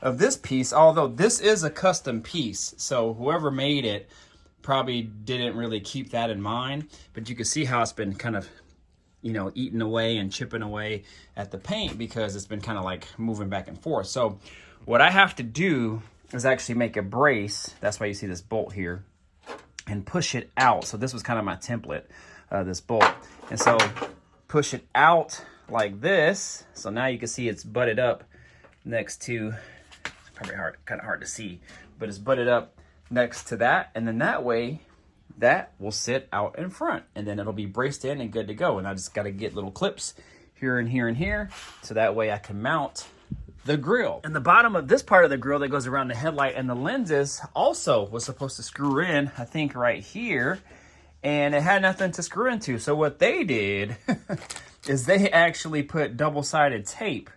of this piece, although this is a custom piece, so whoever made it probably didn't really keep that in mind. But you can see how it's been kind of, you know, eating away and chipping away at the paint because it's been kind of like moving back and forth. So what I have to do is actually make a brace. That's why you see this bolt here, and push it out. So this was kind of my template, this bolt. And so push it out like this. So now you can see it's butted up next to, it's probably kind of hard to see, but it's butted up next to that, and then that way that will sit out in front, and then it'll be braced in and good to go. And I just got to get little clips here and here and here, so that way I can mount the grill. And the bottom of this part of the grill that goes around the headlight and the lenses also was supposed to screw in, I think right here, and it had nothing to screw into. So what they did is they actually put double-sided tape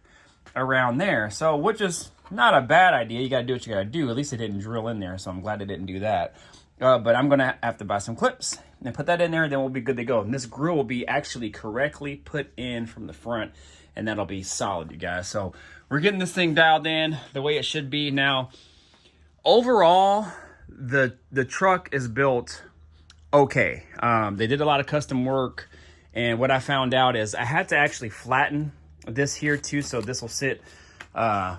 around there, so which is not a bad idea. You got to do what you got to do. At least it didn't drill in there, so I'm glad it didn't do that. But I'm going to have to buy some clips and put that in there, and then we'll be good to go. And this grill will be actually correctly put in from the front, and that'll be solid, you guys. So we're getting this thing dialed in the way it should be. Now, overall, the truck is built okay. They did a lot of custom work, and what I found out is I had to actually flatten this here too, so this will sit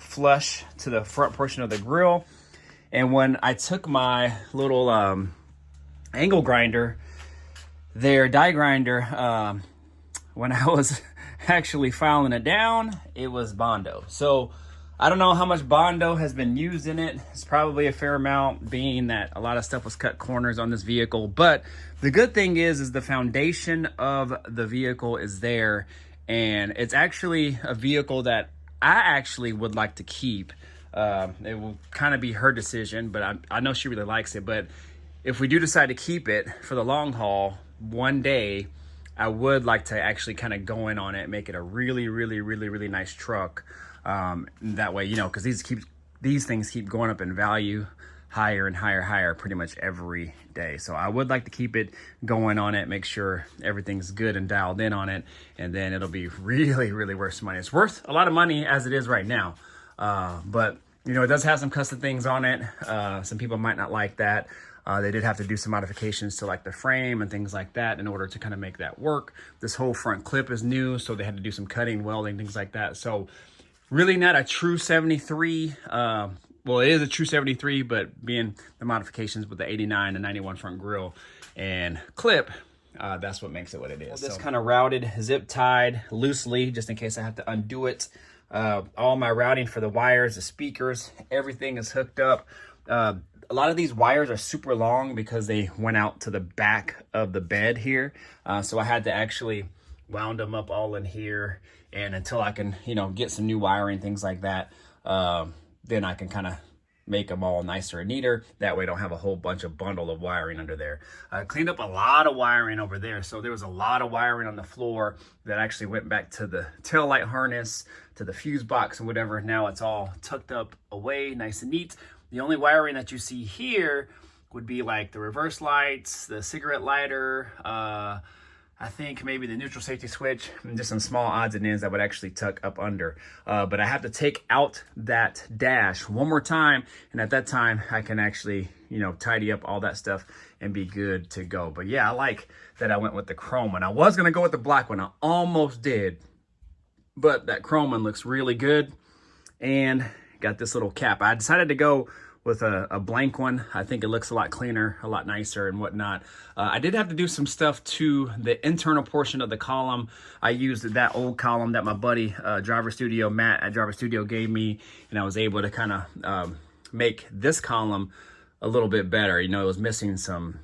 flush to the front portion of the grill. And when I took my little angle grinder there, die grinder, when I was actually filing it down, it was Bondo. So I don't know how much Bondo has been used in it. It's probably a fair amount, being that a lot of stuff was cut corners on this vehicle. But the good thing is the foundation of the vehicle is there, and it's actually a vehicle that I actually would like to keep. It will kind of be her decision, but I know she really likes it. But if we do decide to keep it for the long haul, one day I would like to actually kind of go in on it, make it a really, really, really, really nice truck. That way, you know, because these things keep going up in value higher and higher pretty much every day. So I would like to keep it going on it, make sure everything's good and dialed in on it, and then it'll be really, really worth some money. It's worth a lot of money as it is right now, but You know, it does have some custom things on it. Some people might not like that. They did have to do some modifications to like the frame and things like that in order to kind of make that work. This whole front clip is new, so they had to do some cutting, welding, things like that. So really not a true 73. Well, it is a true 73, but being the modifications with the 89 and 91 front grille and clip, that's what makes it what it is. Well, this kind of routed, zip tied loosely, just in case I have to undo it. All my routing for the wires, the speakers, everything is hooked up. A lot of these wires are super long because they went out to the back of the bed here. So I had to actually wound them up all in here. And until I can, you know, get some new wiring, things like that, then I can kind of make them all nicer and neater. That way I don't have a whole bunch of bundle of wiring under there. I cleaned up a lot of wiring over there. So there was a lot of wiring on the floor that actually went back to the tail light harness, to the fuse box and whatever. Now it's all tucked up away, nice and neat. The only wiring that you see here would be like the reverse lights, the cigarette lighter, I think maybe the neutral safety switch, and just some small odds and ends that would actually tuck up under. But I have to take out that dash one more time, and at that time I can actually, you know, tidy up all that stuff and be good to go. But yeah, I like that I went with the chrome one. I was gonna go with the black one, I almost did, but that chrome one looks really good. And got this little cap. I decided to go with a blank one. I think it looks a lot cleaner, a lot nicer and whatnot. I did have to do some stuff to the internal portion of the column. I used that old column that my buddy Driver Studio, Matt at Driver Studio gave me, and I was able to kind of make this column a little bit better. You know, it was missing some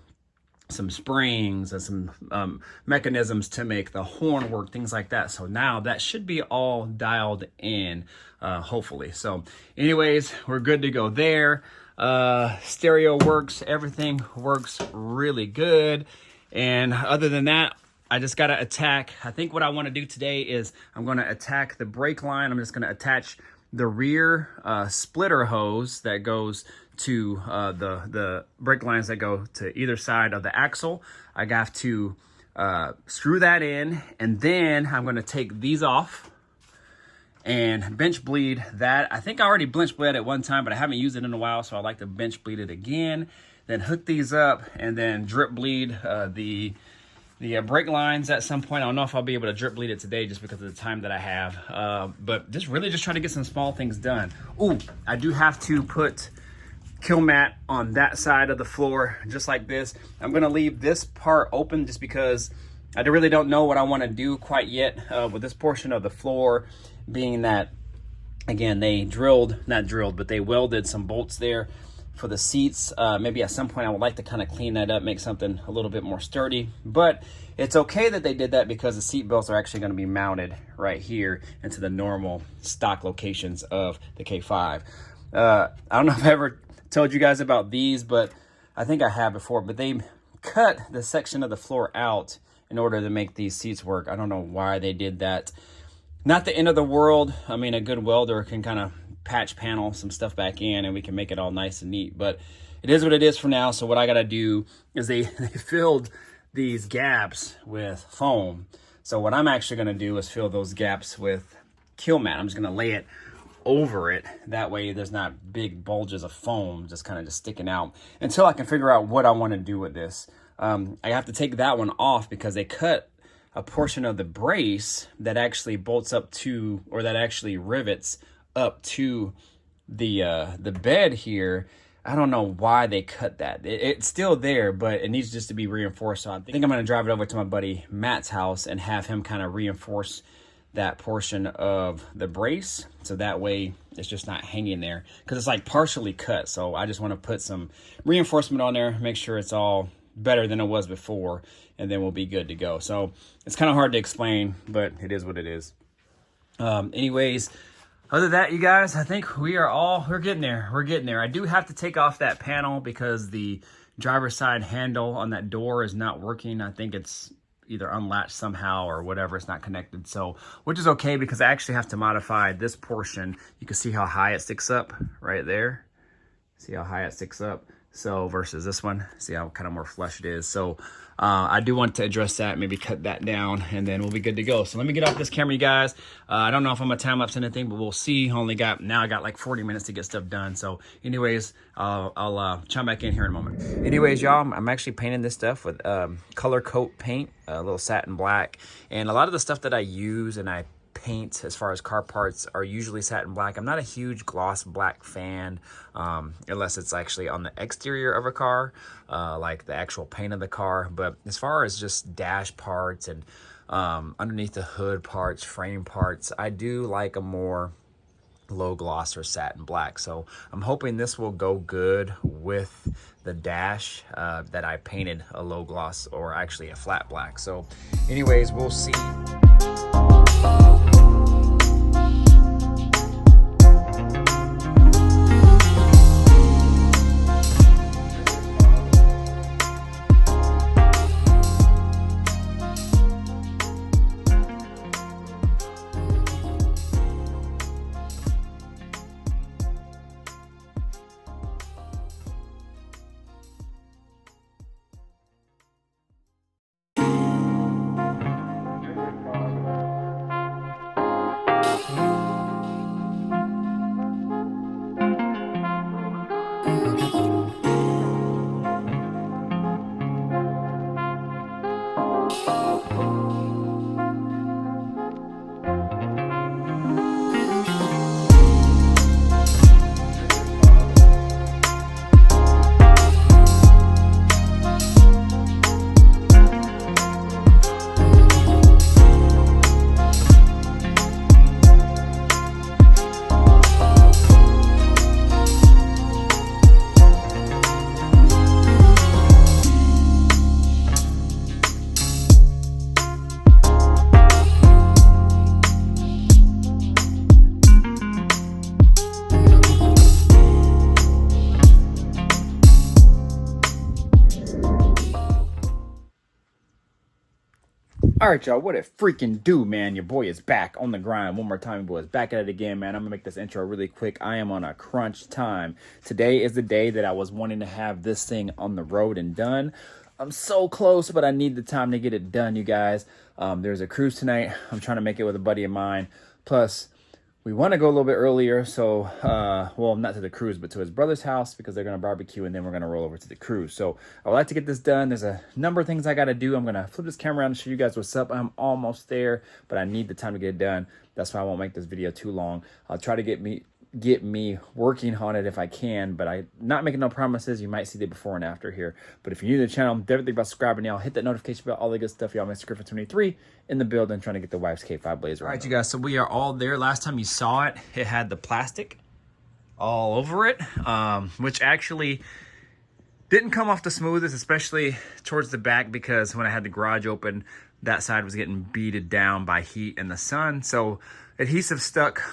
springs and some mechanisms to make the horn work, things like that. So now that should be all dialed in, hopefully. So anyways, we're good to go there. Stereo works, everything works really good. And other than that, I just got to attack. I think what I want to do today is I'm going to attack the brake line. I'm just going to attach the rear splitter hose that goes to the brake lines that go to either side of the axle. I have to screw that in, and then I'm going to take these off and bench bleed that. I think I already bench bled at one time, but I haven't used it in a while, so I like to bench bleed it again. Then hook these up and then drip bleed the brake lines at some point. I don't know if I'll be able to drip bleed it today just because of the time that I have. But just try to get some small things done. Ooh, I do have to put kill mat on that side of the floor, just like this. I'm gonna leave this part open just because I really don't know what I want to do quite yet with this portion of the floor, being that, again, they they welded some bolts there for the seats. Maybe at some point I would like to kind of clean that up, make something a little bit more sturdy. But it's okay that they did that because the seat belts are actually going to be mounted right here into the normal stock locations of the K5. I don't know if I ever told you guys about these, but I think I have before, but they cut the section of the floor out in order to make these seats work. I don't know why they did that. Not the end of the world. I mean, a good welder can kind of patch panel some stuff back in and we can make it all nice and neat, but it is what it is for now. So what I got to do is they filled these gaps with foam. So what I'm actually going to do is fill those gaps with kill mat. I'm just going to lay it over it. That way there's not big bulges of foam just kind of just sticking out until I can figure out what I want to do with this. I have to take that one off because they cut a portion of the brace that actually bolts up to, or that actually rivets up to the bed here. I don't know why they cut that. It's still there, but it needs just to be reinforced. So I think I'm going to drive it over to my buddy Matt's house and have him kind of reinforce that portion of the brace, so that way it's just not hanging there, because it's like partially cut. So I just want to put some reinforcement on there, make sure it's all better than it was before, and then we'll be good to go. So it's kind of hard to explain, but it is what it is. Anyways, other than that, you guys, I think we're getting there. We're getting there. I do have to take off that panel because the driver's side handle on that door is not working. I think it's either unlatched somehow or whatever, it's not connected. So, which is okay because I actually have to modify this portion. You can see how high it sticks up right there. See how high it sticks up? So versus this one, see how kind of more flush it is. So I do want to address that, maybe cut that down, and then we'll be good to go. So let me get off this camera, you guys. I don't know if I'm gonna time lapse anything, but we'll see. Now I got like 40 minutes to get stuff done. So anyways, I'll chime back in here in a moment. Anyways, y'all, I'm actually painting this stuff with color coat paint, a little satin black, and a lot of the stuff that I use and I paint as far as car parts are usually satin black. I'm not a huge gloss black fan unless it's actually on the exterior of a car, like the actual paint of the car. But as far as just dash parts and underneath the hood parts, frame parts, I do like a more low gloss or satin black. So I'm hoping this will go good with the dash that I painted a low gloss or actually a flat black. So anyways, we'll see. All right, y'all, what it freaking do, man? Your boy is back on the grind. One more time, boys, back at it again, man. I'm gonna make this intro really quick. I am on a crunch time. Today is the day that I was wanting to have this thing on the road and done. I'm so close, but I need the time to get it done, you guys. There's a cruise tonight. I'm trying to make it with a buddy of mine. Plus, we want to go a little bit earlier, so, well, not to the cruise, but to his brother's house because they're going to barbecue, and then we're going to roll over to the cruise. So I would like to get this done. There's a number of things I got to do. I'm going to flip this camera around and show you guys what's up. I'm almost there, but I need the time to get it done. That's why I won't make this video too long. I'll try to get me working on it if I can, but I'm not making no promises. You might see the before and after here. But if you're new to the channel, definitely think about subscribing, y'all. Hit that notification bell, all the good stuff, y'all. Mr. Griffin 23 in the building, trying to get the wife's K5 blazer. All right, you guys, so we are all there. Last time you saw it, it had the plastic all over it, which actually didn't come off the smoothest, especially towards the back, because when I had the garage open, that side was getting beaded down by heat and the sun. So adhesive stuck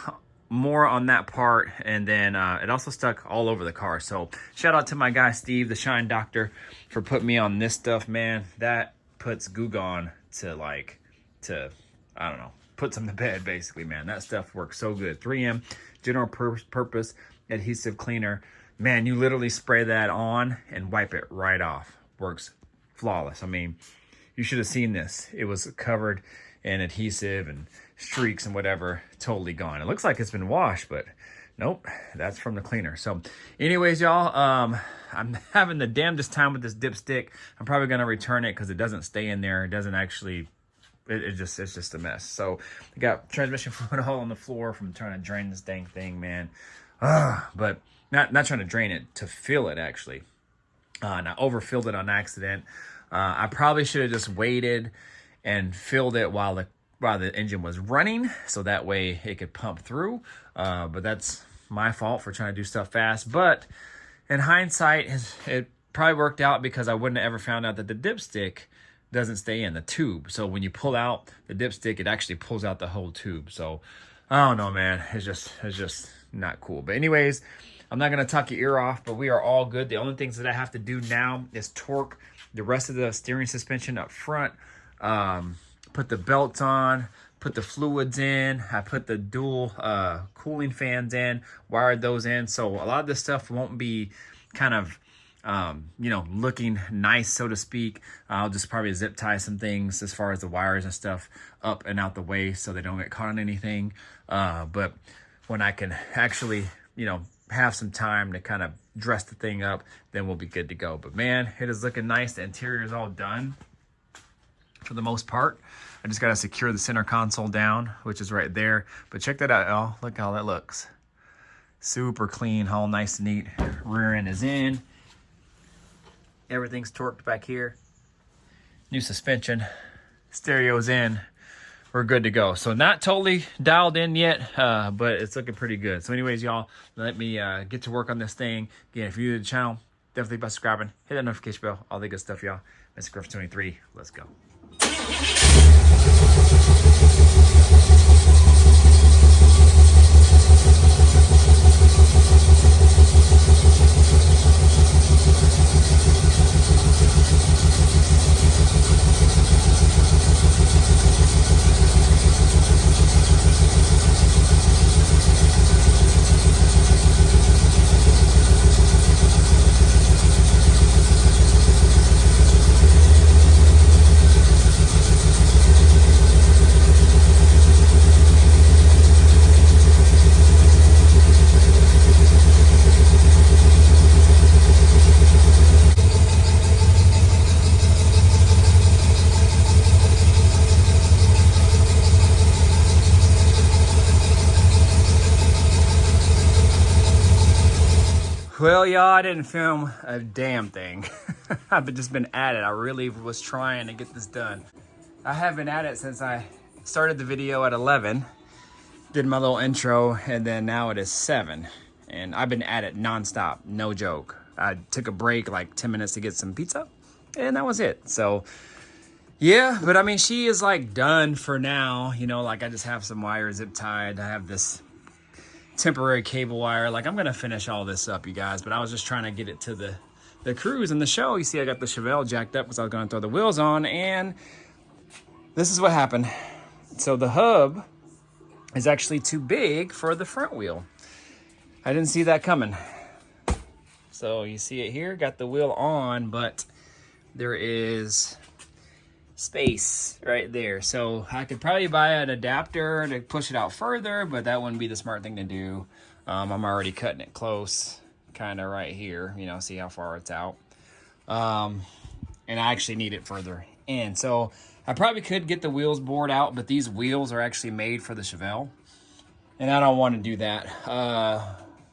more on that part, and then it also stuck all over the car. So shout out to my guy Steve, the Shine Doctor, for putting me on this stuff, man. That puts Gugon to I don't know, puts him to bed basically, man. That stuff works so good. 3M general purpose adhesive cleaner, man. You literally spray that on and wipe it right off. Works flawless. I mean, you should have seen this. It was covered in adhesive and streaks and whatever, totally gone. It looks like it's been washed, but nope, that's from the cleaner. So anyways, y'all, I'm having the damnedest time with this dipstick. I'm probably gonna return it because it doesn't stay in there. It doesn't actually, it's just a mess. So I got transmission fluid all on the floor from trying to drain this dang thing, man. But not trying to drain it, to fill it actually. And I overfilled it on accident. I probably should have just waited and filled it while the engine was running, so that way it could pump through. But that's my fault for trying to do stuff fast. But in hindsight, it probably worked out because I wouldn't have ever found out that the dipstick doesn't stay in the tube. So when you pull out the dipstick, it actually pulls out the whole tube. So I don't know, man. It's just not cool. But anyways, I'm not gonna talk your ear off, but we are all good. The only things that I have to do now is torque the rest of the steering suspension up front. Put the belts on, put the fluids in. I put the dual cooling fans in, wired those in. So a lot of this stuff won't be kind of you know, looking nice, so to speak. I'll just probably zip tie some things as far as the wires and stuff up and out the way so they don't get caught on anything. But when I can actually, you know, have some time to kind of dress the thing up, then we'll be good to go. But man, it is looking nice. The interior is all done for the most part. I just got to secure the center console down, which is right there. But check that out, y'all. Look how that looks. Super clean, all nice and neat. Rear end is in. Everything's torqued back here. New suspension. Stereo's in. We're good to go. So not totally dialed in yet, but it's looking pretty good. So anyways, y'all, let me get to work on this thing. Again, if you're new to the channel, definitely by subscribing. Hit that notification bell. All the good stuff, y'all. Mr. Griff 23. Let's go. Well, y'all, I didn't film a damn thing. I've just been at it. I really was trying to get this done. I have been at it since I started the video at 11, did my little intro, and then now it is 7. And I've been at it nonstop, no joke. I took a break, like 10 minutes to get some pizza, and that was it. So, yeah, but I mean, she is like done for now. You know, like I just have some wires zip tied. I have this temporary cable wire. Like I'm gonna finish all this up, you guys, but I was just trying to get it to the cruise and the show. You see I got the Chevelle jacked up because I was gonna throw the wheels on, and this is what happened. So the hub is actually too big for the front wheel. I didn't see that coming. So you see it here, got the wheel on, but there is space right there. So I could probably buy an adapter to push it out further, but that wouldn't be the smart thing to do. I'm already cutting it close, kind of right here, you know, see how far it's out. And I actually need it further in. So I probably could get the wheels bored out, but these wheels are actually made for the Chevelle, and I don't want to do that.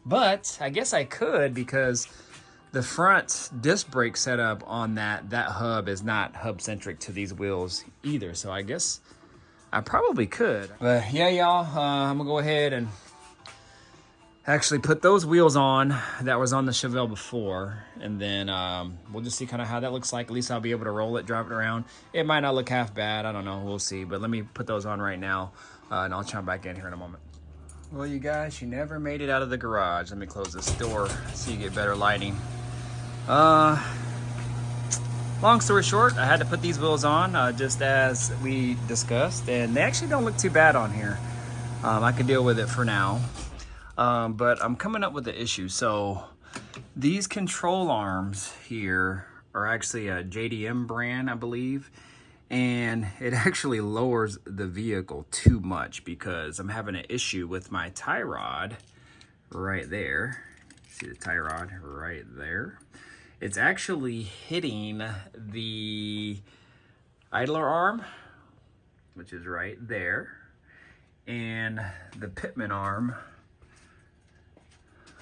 But I guess I could, because the front disc brake setup on that hub is not hub centric to these wheels either. So I guess I probably could. But yeah, y'all, I'm gonna go ahead and actually put those wheels on that was on the Chevelle before. And then we'll just see kind of how that looks like. At least I'll be able to roll it, drive it around. It might not look half bad. I don't know. We'll see. But let me put those on right now, and I'll chime back in here in a moment. Well, you guys, you never made it out of the garage. Let me close this door so you get better lighting. Long story short, I had to put these wheels on just as we discussed, and they actually don't look too bad on here. I can deal with it for now, but I'm coming up with the issue. So these control arms here are actually a JDM brand, I believe, and it actually lowers the vehicle too much because I'm having an issue with my tie rod right there. See the tie rod right there? It's actually hitting the idler arm, which is right there, and the pitman arm,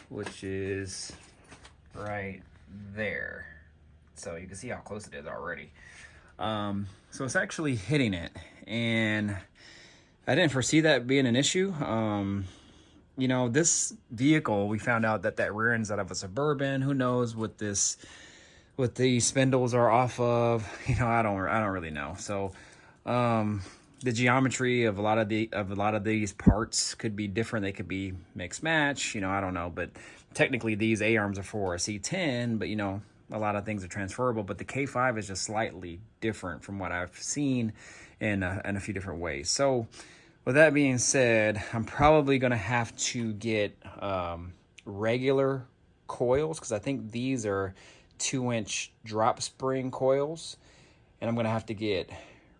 which is right there. So you can see how close it is already. So it's actually hitting it, and I didn't foresee that being an issue. You know, this vehicle, we found out that rear end's out of a Suburban. Who knows what these spindles are off of? You know, I don't really know. So, the geometry of a lot of these parts could be different. They could be mix match. You know, I don't know. But technically, these A arms are for a C10. But you know, a lot of things are transferable. But the K5 is just slightly different from what I've seen in a few different ways. So, with that being said, I'm probably going to have to get regular coils, because I think these are 2-inch drop spring coils, and I'm gonna have to get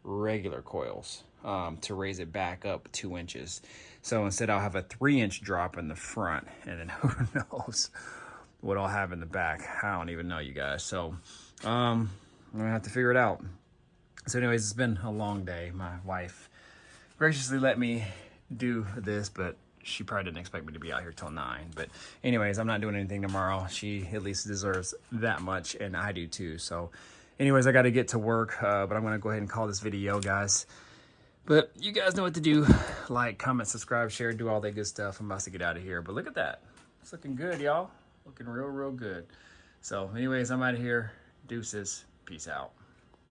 regular coils to raise it back up 2 inches. So instead I'll have a 3-inch drop in the front, and then who knows what I'll have in the back. I don't even know, you guys. So I'm gonna have to figure it out. So anyways, it's been a long day. My wife graciously let me do this, but she probably didn't expect me to be out here till 9. But anyways, I'm not doing anything tomorrow. She at least deserves that much, and I do too. So anyways, I got to get to work, but I'm going to go ahead and call this video, guys. But you guys know what to do. Like, comment, subscribe, share, do all that good stuff. I'm about to get out of here. But look at that. It's looking good, y'all. Looking real, real good. So anyways, I'm out of here. Deuces. Peace out.